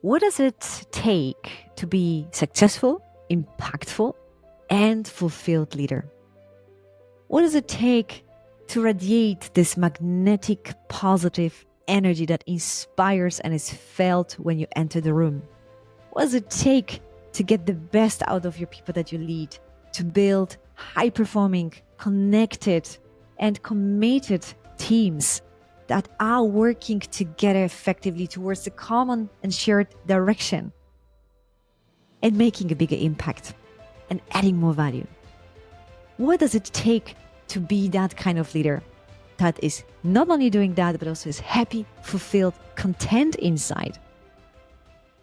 What does it take to be successful, impactful, and fulfilled leader? What does it take to radiate this magnetic, positive energy that inspires and is felt when you enter the room? What does it take to get the best out of your people that you lead, to build high-performing, connected, and committed teams that are working together effectively towards the common and shared direction and making a bigger impact and adding more value? What does it take to be that kind of leader that is not only doing that, but also is happy, fulfilled, content inside?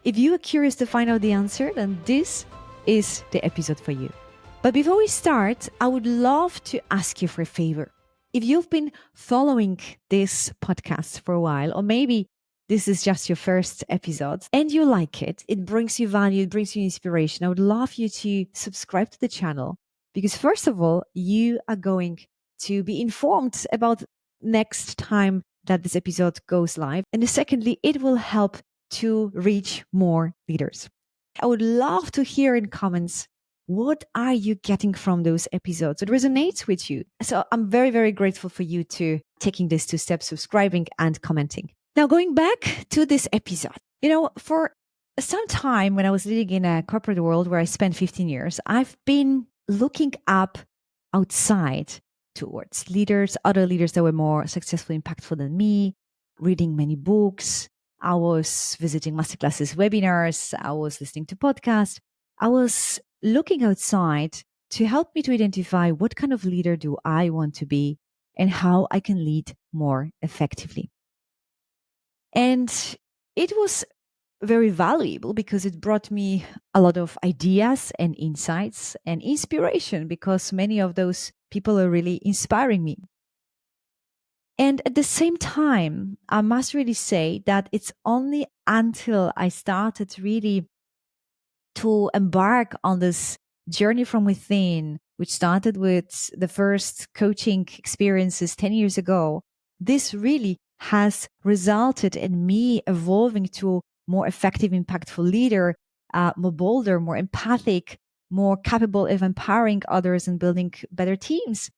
If you are curious to find out the answer, then this is the episode for you. But before we start, I would love to ask you for a favor. If you've been following this podcast for a while, or maybe this is just your first episode and you like it, it brings you value, it brings you inspiration, I would love you to subscribe to the channel, because first of all, you are going to be informed about next time that this episode goes live. And secondly, it will help to reach more leaders. I would love to hear in comments, what are you getting from those episodes? It resonates with you. So I'm very, very grateful for you to taking these 2 steps, subscribing and commenting. Now, going back to this episode, for some time when I was living in a corporate world where I spent 15 years, I've been looking up outside towards leaders, other leaders that were more successful, impactful than me, reading many books. I was visiting masterclasses, webinars. I was listening to podcasts. I was looking outside to help me to identify what kind of leader do I want to be and how I can lead more effectively. And it was very valuable because it brought me a lot of ideas and insights and inspiration, because many of those people are really inspiring me. And at the same time, I must really say that it's only until I started really to embark on this journey from within, which started with the first coaching experiences 10 years ago, this really has resulted in me evolving to more effective, impactful leader, more bolder, more empathic, more capable of empowering others and building better teams.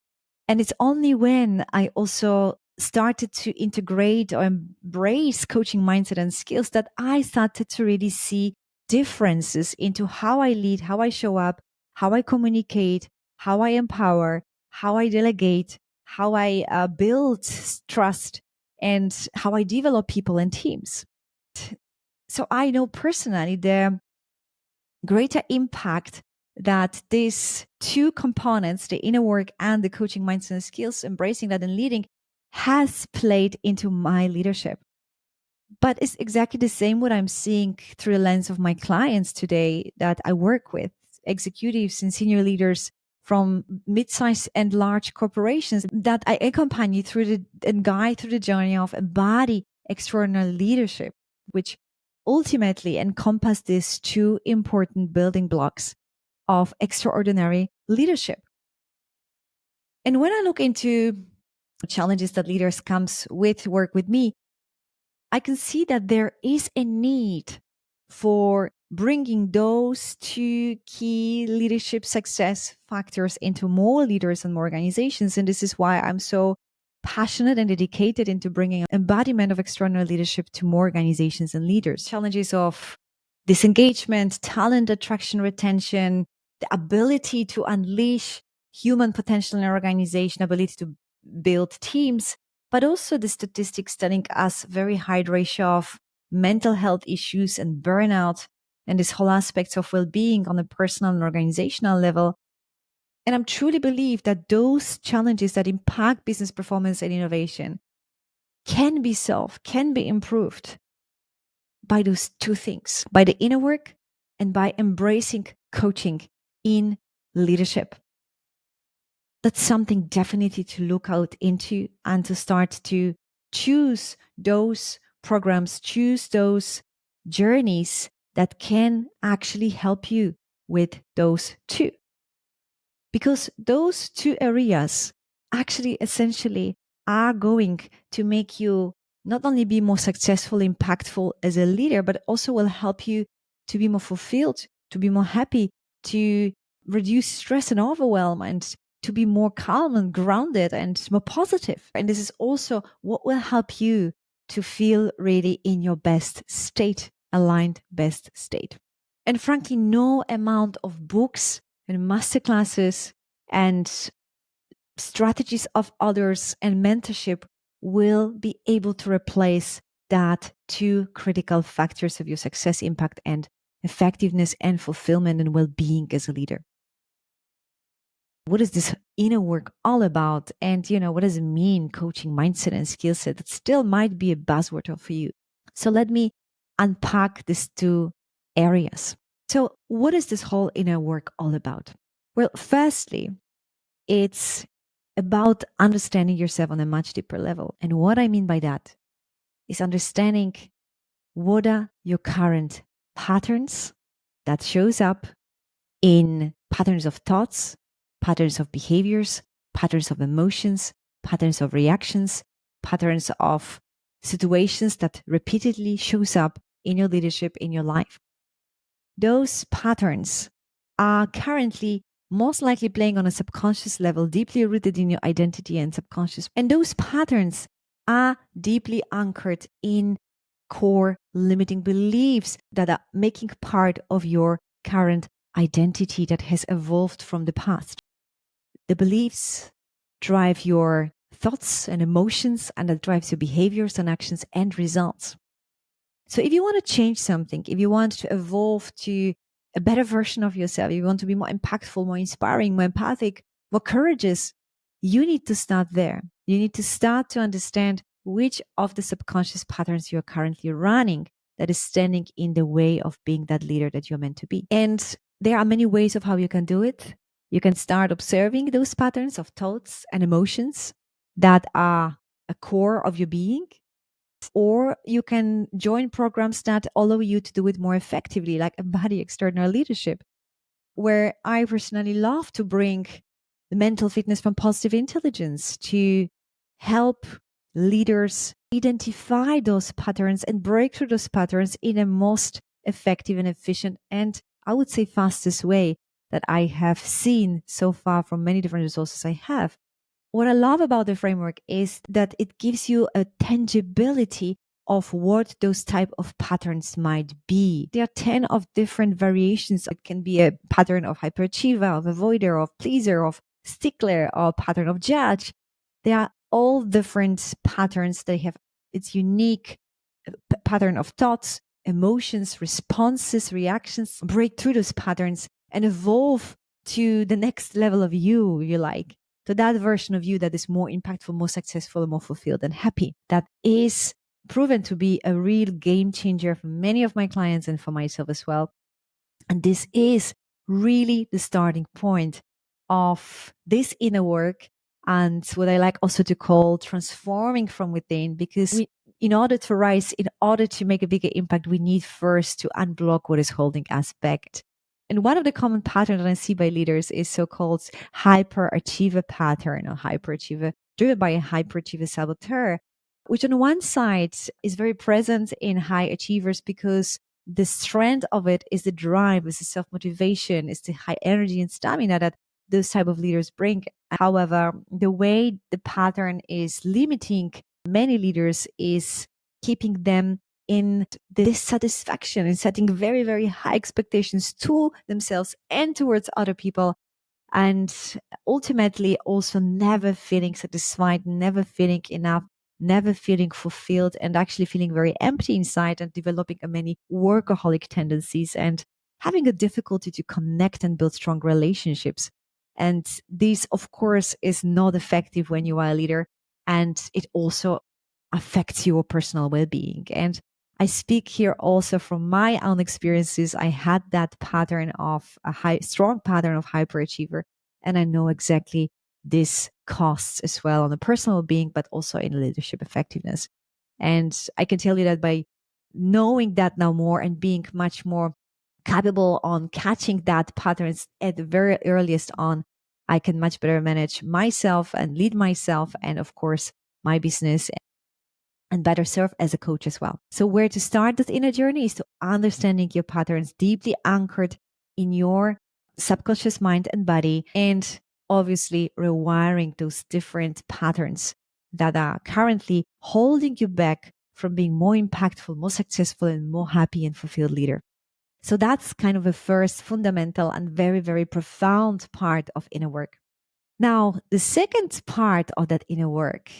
And it's only when I also started to integrate or embrace coaching mindset and skills that I started to really see differences into how I lead, how I show up, how I communicate, how I empower, how I delegate, how I build trust, and how I develop people and teams. So I know personally the greater impact that these 2 components, the inner work and the coaching mindset and skills, embracing that and leading, has played into my leadership. But it's exactly the same what I'm seeing through the lens of my clients today that I work with, executives and senior leaders from mid-sized and large corporations that I accompany through and guide through the journey of embody extraordinary leadership, which ultimately encompass these 2 important building blocks of extraordinary leadership. And when I look into challenges that leaders comes with work with me, I can see that there is a need for bringing those 2 key leadership success factors into more leaders and more organizations. And this is why I'm so passionate and dedicated into bringing embodiment of extraordinary leadership to more organizations and leaders. Challenges of disengagement, talent attraction, retention, the ability to unleash human potential in an organization, ability to build teams, but also the statistics telling us very high ratio of mental health issues and burnout and this whole aspects of well-being on a personal and organizational level. And I truly believe that those challenges that impact business performance and innovation can be solved, can be improved by those 2 things, by the inner work and by embracing coaching in leadership. That's something definitely to look out into and to start to choose those programs, choose those journeys that can actually help you with those 2. Because those 2 areas actually essentially are going to make you not only be more successful, impactful as a leader, but also will help you to be more fulfilled, to be more happy, to reduce stress and overwhelm, and to be more calm and grounded and more positive. And this is also what will help you to feel really in your best state, aligned best state. And frankly, no amount of books and masterclasses and strategies of others and mentorship will be able to replace that two critical factors of your success, impact, and effectiveness and fulfillment and well-being as a leader. What is this inner work all about? And, what does it mean, coaching mindset and skill set? That still might be a buzzword for you. So let me unpack these two areas. So what is this whole inner work all about? Well, firstly, it's about understanding yourself on a much deeper level. And what I mean by that is understanding what are your current patterns that shows up in patterns of thoughts, patterns of behaviors, patterns of emotions, patterns of reactions, patterns of situations that repeatedly shows up in your leadership, in your life. Those patterns are currently most likely playing on a subconscious level, deeply rooted in your identity and subconscious. And those patterns are deeply anchored in core limiting beliefs that are making part of your current identity that has evolved from the past. The beliefs drive your thoughts and emotions, and that drives your behaviors and actions and results. So if you want to change something, if you want to evolve to a better version of yourself, if you want to be more impactful, more inspiring, more empathic, more courageous, you need to start there. You need to start to understand which of the subconscious patterns you're currently running that is standing in the way of being that leader that you're meant to be. And there are many ways of how you can do it. You can start observing those patterns of thoughts and emotions that are a core of your being. Or you can join programs that allow you to do it more effectively, like Embody Extraordinary Leadership, where I personally love to bring the mental fitness from positive intelligence to help leaders identify those patterns and break through those patterns in a most effective and efficient and, I would say, fastest way that I have seen so far from many different resources I have. What I love about the framework is that it gives you a tangibility of what those type of patterns might be. There are 10 of different variations. It can be a pattern of hyperachiever, of avoider, of pleaser, of stickler, or pattern of judge. They are all different patterns. They have its unique pattern of thoughts, emotions, responses, reactions. Break through those patterns and evolve to the next level of you like. To that version of you that is more impactful, more successful, more fulfilled and happy. That is proven to be a real game changer for many of my clients and for myself as well. And this is really the starting point of this inner work and what I like also to call transforming from within, because in order to rise, in order to make a bigger impact, we need first to unblock what is holding us back. And one of the common patterns that I see by leaders is so-called hyperachiever pattern, or hyperachiever driven by a hyperachiever saboteur, which on one side is very present in high achievers because the strength of it is the drive, is the self-motivation, is the high energy and stamina that those type of leaders bring. However, the way the pattern is limiting many leaders is keeping them in dissatisfaction and setting very, very high expectations to themselves and towards other people. And ultimately also never feeling satisfied, never feeling enough, never feeling fulfilled, and actually feeling very empty inside and developing many workaholic tendencies and having a difficulty to connect and build strong relationships. And this, of course, is not effective when you are a leader, and it also affects your personal well-being. And I speak here also from my own experiences. I had that pattern of strong pattern of hyperachiever, and I know exactly this costs as well on the personal being, but also in leadership effectiveness. And I can tell you that by knowing that now more and being much more capable on catching that patterns at the very earliest on, I can much better manage myself and lead myself and, of course, my business and better serve as a coach as well. So where to start this inner journey is to understanding your patterns deeply anchored in your subconscious mind and body, and obviously rewiring those different patterns that are currently holding you back from being more impactful, more successful, and more happy and fulfilled leader. So that's kind of a first fundamental and very, very profound part of inner work. Now, the second part of that inner work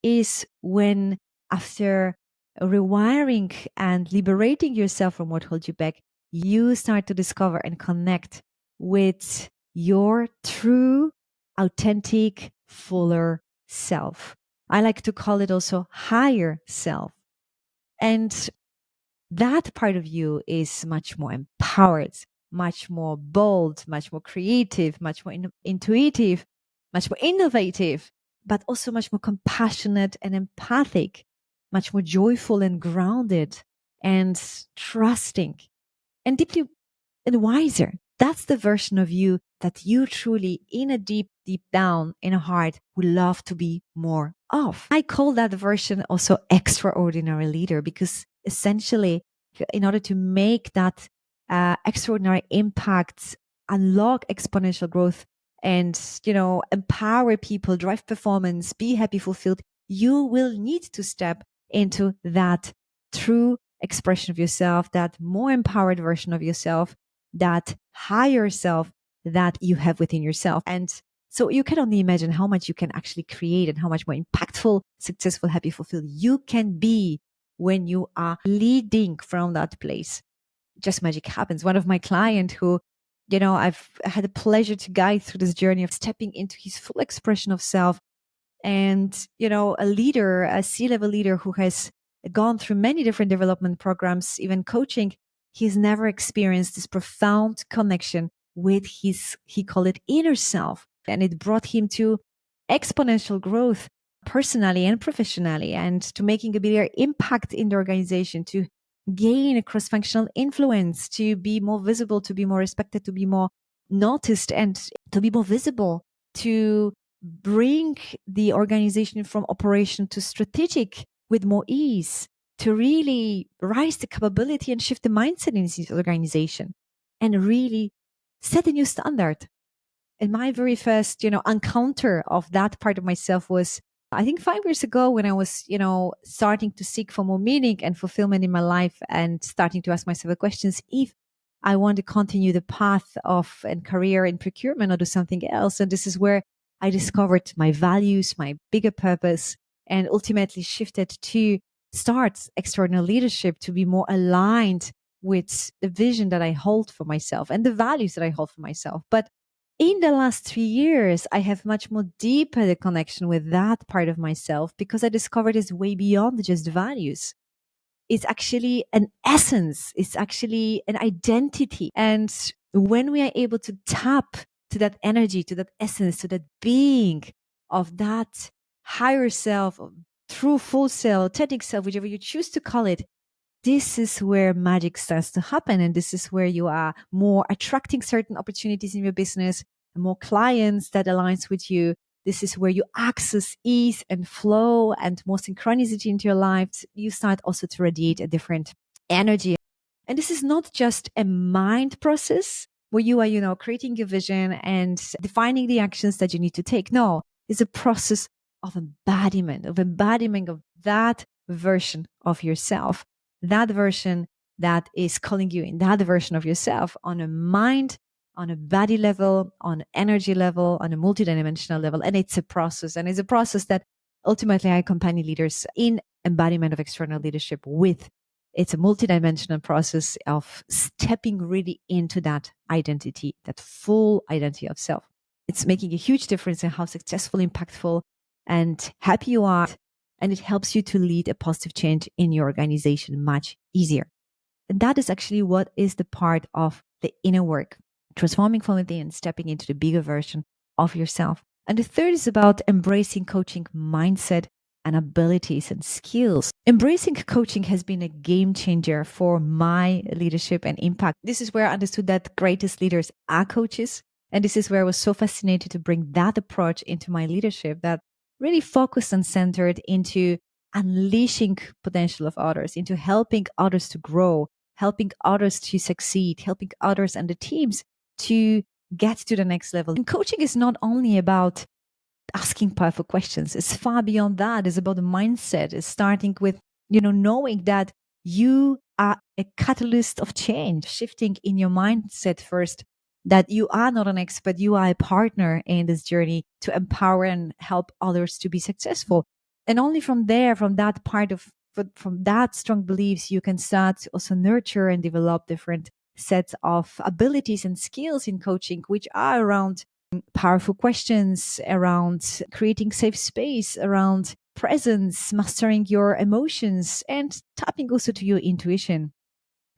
is when, after rewiring and liberating yourself from what holds you back, you start to discover and connect with your true, authentic, fuller self. I like to call it also higher self. And that part of you is much more empowered, much more bold, much more creative, much more intuitive, much more innovative, but also much more compassionate and empathic, much more joyful and grounded and trusting and deeply and wiser. That's the version of you that you truly, in a deep, deep down in a heart, would love to be more of. I call that version also extraordinary leader, because essentially, in order to make that extraordinary impact, unlock exponential growth, and empower people, drive performance, be happy, fulfilled, you will need to step into that true expression of yourself, that more empowered version of yourself, that higher self that you have within yourself. And so you can only imagine how much you can actually create and how much more impactful, successful, happy, fulfilled you can be when you are leading from that place. Just magic happens. One of my clients who, I've had the pleasure to guide through this journey of stepping into his full expression of self, and a leader, a C-level leader who has gone through many different development programs, even coaching, he's never experienced this profound connection with his, he called it, inner self, and it brought him to exponential growth personally and professionally, and to making a bigger impact in the organization, to gain a cross-functional influence, to be more visible, to be more respected, to be more noticed, and to be more visible, to bring the organization from operation to strategic with more ease, to really rise the capability and shift the mindset in this organization, and really set a new standard. And my very first, encounter of that part of myself was, I think, 5 years ago, when I was, starting to seek for more meaning and fulfillment in my life, and starting to ask myself the questions if I want to continue the path of and career in procurement or do something else. And this is where I discovered my values, my bigger purpose, and ultimately shifted to start extraordinary leadership, to be more aligned with the vision that I hold for myself and the values that I hold for myself. But in the last 3 years, I have much more deeper the connection with that part of myself, because I discovered it's way beyond just values. It's actually an essence. It's actually an identity. And when we are able to tap to that energy, to that essence, to that being of that higher self, true full self, authentic self, whichever you choose to call it, this is where magic starts to happen. And this is where you are more attracting certain opportunities in your business, more clients that aligns with you. This is where you access ease and flow and more synchronicity into your life. You start also to radiate a different energy. And this is not just a mind process where you are, creating your vision and defining the actions that you need to take. No, it's a process of embodiment of that version of yourself, that version that is calling you in, that version of yourself on a mind, on a body level, on energy level, on a multidimensional level. And it's a process. And it's a process that ultimately I accompany leaders in embodiment of external leadership with. It's a multidimensional process of stepping really into that identity, that full identity of self. It's making a huge difference in how successful, impactful, and happy you are. And it helps you to lead a positive change in your organization much easier. And that is actually what is the part of the inner work, transforming from within, stepping into the bigger version of yourself. And the third is about embracing coaching mindset and abilities and skills. Embracing coaching has been a game changer for my leadership and impact. This is where I understood that greatest leaders are coaches. And this is where I was so fascinated to bring that approach into my leadership, that really focused and centered into unleashing potential of others, into helping others to grow, helping others to succeed, helping others and the teams to get to the next level. And coaching is not only about asking powerful questions. It's far beyond that. It's about the mindset. It's starting with, knowing that you are a catalyst of change, shifting in your mindset first, that you are not an expert, you are a partner in this journey to empower and help others to be successful. And only from there, from that part of, from that strong beliefs, you can start to also nurture and develop different sets of abilities and skills in coaching, which are around powerful questions, around creating safe space, around presence, mastering your emotions, and tapping also to your intuition.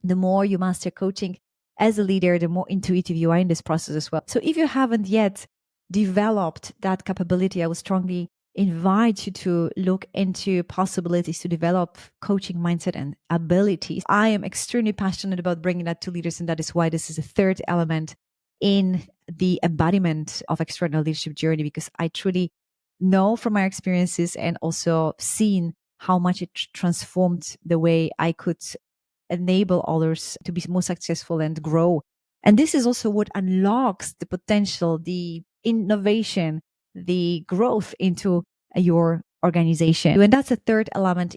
The more you master coaching as a leader, the more intuitive you are in this process as well. So if you haven't yet developed that capability, I would strongly invite you to look into possibilities to develop coaching mindset and abilities. I am extremely passionate about bringing that to leaders, and that is why this is a third element in the embodiment of extraordinary leadership journey, because I truly know from my experiences and also seen how much it transformed the way I could enable others to be more successful and grow. And this is also what unlocks the potential, the innovation, the growth into your organization. And that's a third element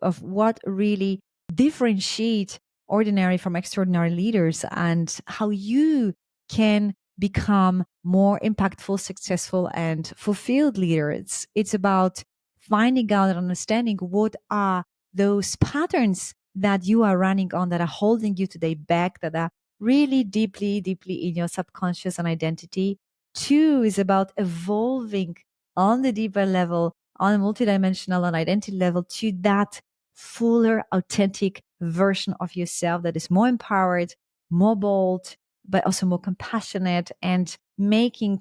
of what really differentiate ordinary from extraordinary leaders, and how you can become more impactful, successful, and fulfilled leaders. It's about finding out and understanding what are those patterns that you are running on that are holding you today back, that are really deeply, deeply in your subconscious and identity. Two is about evolving on the deeper level, on a multidimensional and identity level, to that fuller, authentic version of yourself that is more empowered, more bold, but also more compassionate, and making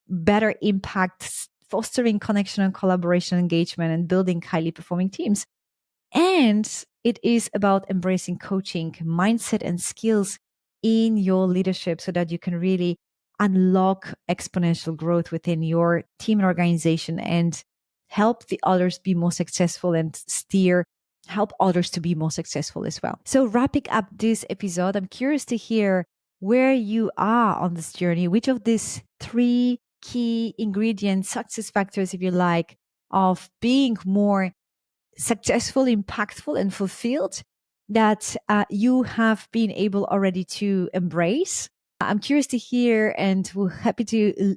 better impacts, fostering connection and collaboration, engagement, and building highly performing teams. And it is about embracing coaching, mindset, and skills in your leadership so that you can really unlock exponential growth within your team and organization, and help the others be more successful, and help others to be more successful as well. So wrapping up this episode, I'm curious to hear where you are on this journey. Which of these three key ingredients, success factors, if you like, of being more successful, impactful, and fulfilled that you have been able already to embrace? I'm curious to hear, and we're happy to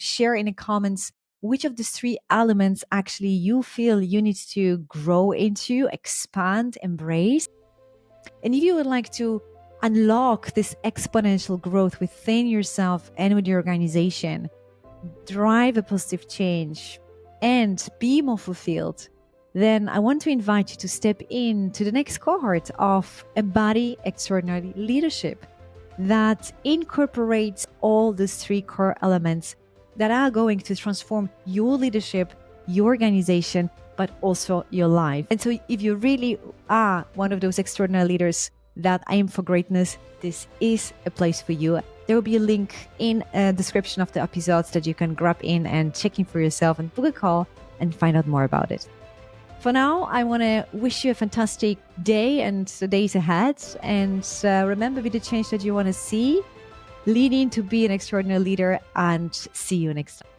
share in the comments which of these three elements actually you feel you need to grow into, expand, embrace. And if you would like to unlock this exponential growth within yourself and with your organization, drive a positive change, and be more fulfilled, then I want to invite you to step into the next cohort of Embody Extraordinary Leadership that incorporates all these three core elements that are going to transform your leadership, your organization, but also your life. And so if you really are one of those extraordinary leaders that aim for greatness, this is a place for you. There will be a link in the description of the episodes that you can grab in and check in for yourself and book a call and find out more about it. For now, I want to wish you a fantastic day and the days ahead. And remember, be the change that you want to see. Lead in to be an extraordinary leader, and see you next time.